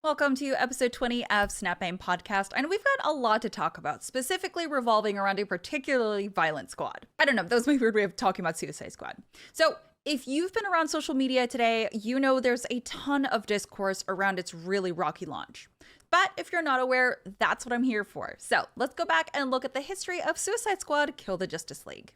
Welcome to episode 20 of Snap Aim Podcast, and we've got a lot to talk about, specifically revolving around a particularly violent squad. I don't know, that was my weird way of talking about Suicide Squad. So, if you've been around social media today, you know there's a ton of discourse around its really rocky launch. But if you're not aware, that's what I'm here for. So, let's go back and look at the history of Suicide Squad Kill the Justice League.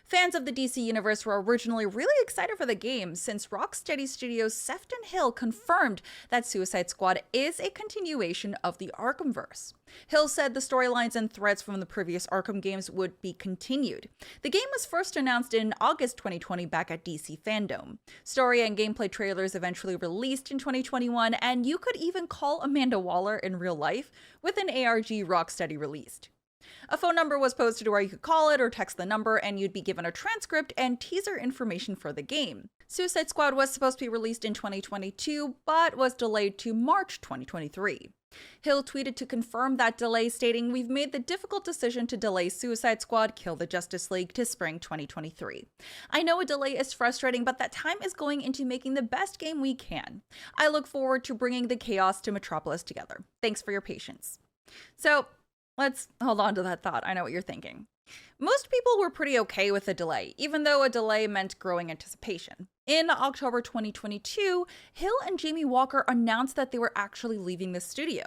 Fans of the DC Universe were originally really excited for the game since Rocksteady Studios' Sefton Hill confirmed that Suicide Squad is a continuation of the Arkhamverse. Hill said the storylines and threads from the previous Arkham games would be continued. The game was first announced in August 2020 back at DC Fandom. Story and gameplay trailers eventually released in 2021, and you could even call Amanda Waller in real life with an ARG Rocksteady released. A phone number was posted where you could call it or text the number, and you'd be given a transcript and teaser information for the game. Suicide Squad was supposed to be released in 2022, but was delayed to March 2023. Hill tweeted to confirm that delay, stating, "We've made the difficult decision to delay Suicide Squad Kill the Justice League to spring 2023. I know a delay is frustrating, but that time is going into making the best game we can. I look forward to bringing the chaos to Metropolis together. Thanks for your patience." So, let's hold on to that thought. I know what you're thinking. Most people were pretty okay with the delay, even though a delay meant growing anticipation. In October 2022, Hill and Jamie Walker announced that they were actually leaving the studio.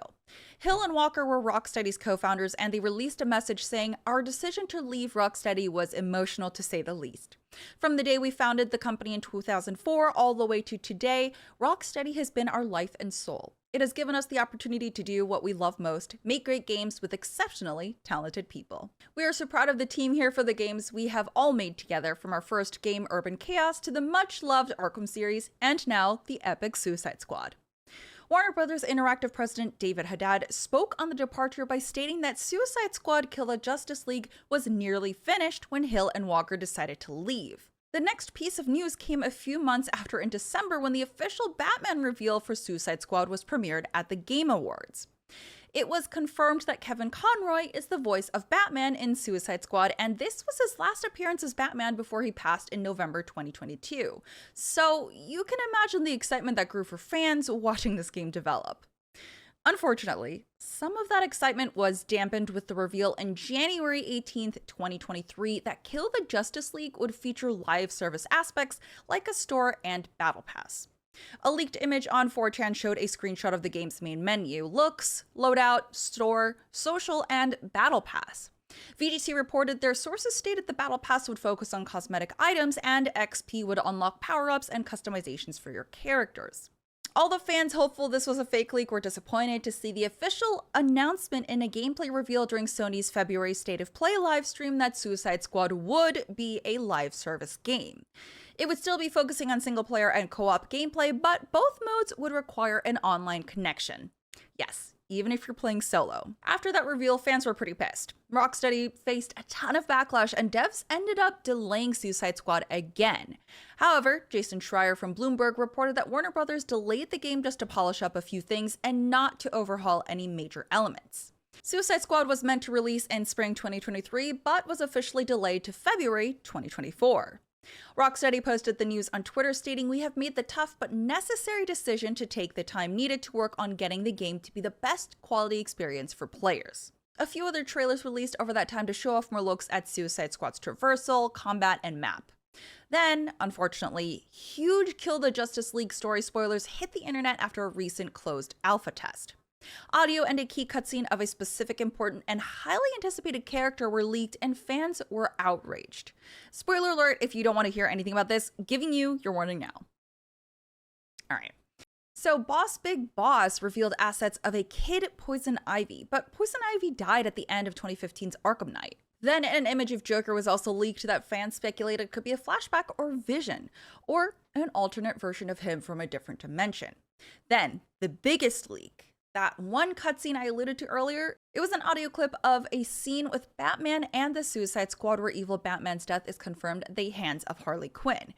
Hill and Walker were Rocksteady's co-founders, and they released a message saying, "Our decision to leave Rocksteady was emotional, to say the least. From the day we founded the company in 2004 all the way to today, Rocksteady has been our life and soul. It has given us the opportunity to do what we love most, make great games with exceptionally talented people. We are so proud of the team here for the games we have all made together, from our first game Urban Chaos to the much-loved Arkham series, and now the epic Suicide Squad." Warner Bros. Interactive president David Haddad spoke on the departure by stating that Suicide Squad Kill the Justice League was nearly finished when Hill and Walker decided to leave. The next piece of news came a few months after, in December, when the official Batman reveal for Suicide Squad was premiered at the Game Awards. It was confirmed that Kevin Conroy is the voice of Batman in Suicide Squad, and this was his last appearance as Batman before he passed in November 2022. So you can imagine the excitement that grew for fans watching this game develop. Unfortunately, some of that excitement was dampened with the reveal on January 18th, 2023 that Kill the Justice League would feature live service aspects like a store and battle pass. A leaked image on 4chan showed a screenshot of the game's main menu: looks, loadout, store, social, and battle pass. VGC reported their sources stated the battle pass would focus on cosmetic items and XP would unlock power-ups and customizations for your characters. All the fans hopeful this was a fake leak were disappointed to see the official announcement in a gameplay reveal during Sony's February State of Play livestream that Suicide Squad would be a live service game. It would still be focusing on single-player and co-op gameplay, but both modes would require an online connection. Yes, even if you're playing solo. After that reveal, fans were pretty pissed. Rocksteady faced a ton of backlash, and devs ended up delaying Suicide Squad again. However, Jason Schreier from Bloomberg reported that Warner Bros. Delayed the game just to polish up a few things and not to overhaul any major elements. Suicide Squad was meant to release in spring 2023, but was officially delayed to February 2024. Rocksteady posted the news on Twitter, stating, "We have made the tough but necessary decision to take the time needed to work on getting the game to be the best quality experience for players." A few other trailers released over that time to show off more looks at Suicide Squad's traversal, combat, and map. Then, unfortunately, huge Kill the Justice League story spoilers hit the internet after a recent closed alpha test. Audio and a key cutscene of a specific important and highly anticipated character were leaked, and fans were outraged. Spoiler alert if you don't want to hear anything about this, giving you your warning now. Alright. So Boss Big Boss revealed assets of a kid Poison Ivy, but Poison Ivy died at the end of 2015's Arkham Knight. Then an image of Joker was also leaked that fans speculated could be a flashback or vision, or an alternate version of him from a different dimension. Then, the biggest leak. That one cutscene I alluded to earlier, it was an audio clip of a scene with Batman and the Suicide Squad where evil Batman's death is confirmed at the hands of Harley Quinn.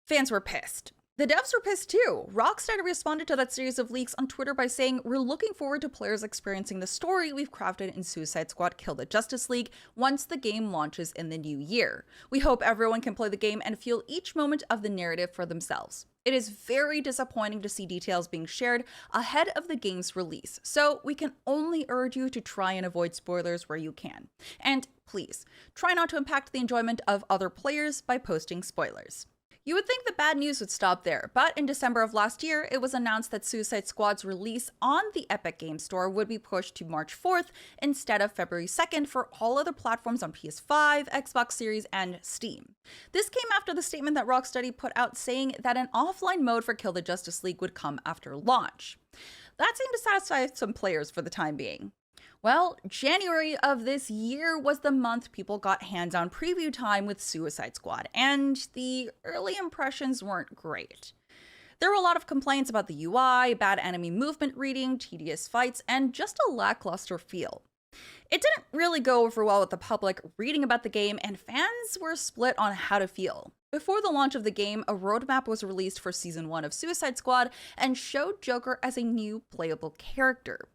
Fans were pissed. The devs were pissed too. Rocksteady responded to that series of leaks on Twitter by saying, "We're looking forward to players experiencing the story we've crafted in Suicide Squad Kill the Justice League once the game launches in the new year. We hope everyone can play the game and feel each moment of the narrative for themselves. It is very disappointing to see details being shared ahead of the game's release, so we can only urge you to try and avoid spoilers where you can. And please, try not to impact the enjoyment of other players by posting spoilers. You would think the bad news would stop there, but in December of last year, it was announced that Suicide Squad's release on the Epic Games Store would be pushed to March 4th instead of February 2nd for all other platforms on PS5, Xbox Series, and Steam. This came after the statement that Rocksteady put out saying that an offline mode for Kill the Justice League would come after launch. That seemed to satisfy some players for the time being. Well, January of this year was the month people got hands-on preview time with Suicide Squad, and the early impressions weren't great. There were a lot of complaints about the UI, bad enemy movement reading, tedious fights, and just a lackluster feel. It didn't really go over well with the public reading about the game, and fans were split on how to feel. Before the launch of the game, a roadmap was released for Season 1 of Suicide Squad and showed Joker as a new playable character.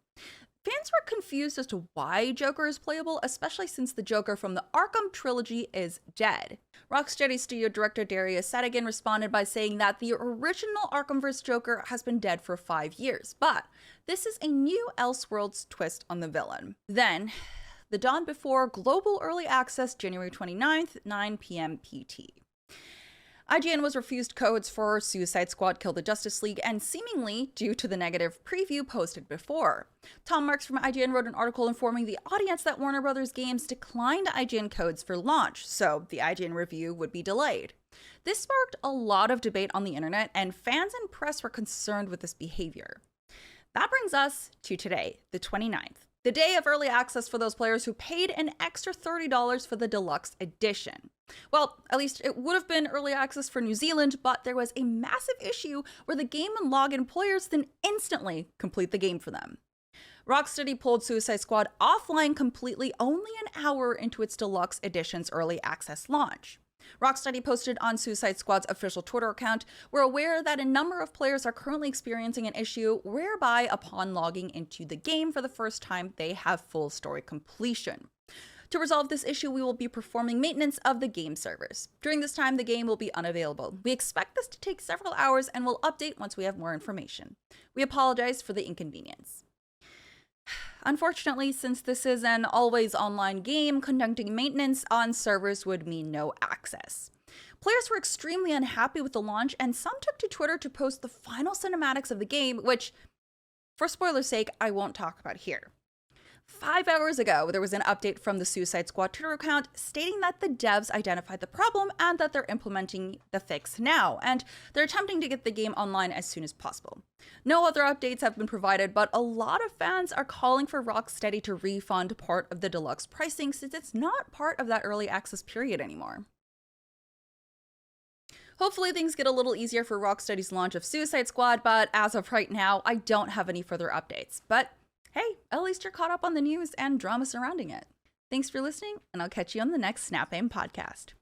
Fans were confused as to why Joker is playable, especially since the Joker from the Arkham trilogy is dead. Rocksteady studio director Darius Sadigan responded by saying that the original Arkhamverse Joker has been dead for 5 years, but this is a new Elseworlds twist on the villain. Then, the dawn before global early access, January 29th, 9 p.m. PT. IGN was refused codes for Suicide Squad Kill the Justice League, and seemingly due to the negative preview posted before. Tom Marks from IGN wrote an article informing the audience that Warner Bros. Games declined IGN codes for launch, so the IGN review would be delayed. This sparked a lot of debate on the internet, and fans and press were concerned with this behavior. That brings us to today, the 29th. The day of early access for those players who paid an extra $30 for the deluxe edition. Well, at least it would have been early access for New Zealand, but there was a massive issue where the game would log in players then instantly complete the game for them. Rocksteady pulled Suicide Squad offline completely only an hour into its deluxe edition's early access launch. Rocksteady posted on Suicide Squad's official Twitter account, "We're aware that a number of players are currently experiencing an issue whereby upon logging into the game for the first time, they have full story completion. To resolve this issue, we will be performing maintenance of the game servers. During this time, the game will be unavailable. We expect this to take several hours and will update once we have more information. We apologize for the inconvenience." Unfortunately, since this is an always online game, conducting maintenance on servers would mean no access. Players were extremely unhappy with the launch, and some took to Twitter to post the final cinematics of the game, which, for spoiler's sake, I won't talk about here. 5 hours ago, there was an update from the Suicide Squad Twitter account stating that the devs identified the problem and that they're implementing the fix now, and they're attempting to get the game online as soon as possible. No other updates have been provided, but a lot of fans are calling for Rocksteady to refund part of the deluxe pricing since it's not part of that early access period anymore. Hopefully things get a little easier for Rocksteady's launch of Suicide Squad, but as of right now, I don't have any further updates. But hey, at least you're caught up on the news and drama surrounding it. Thanks for listening, and I'll catch you on the next Snap Aim podcast.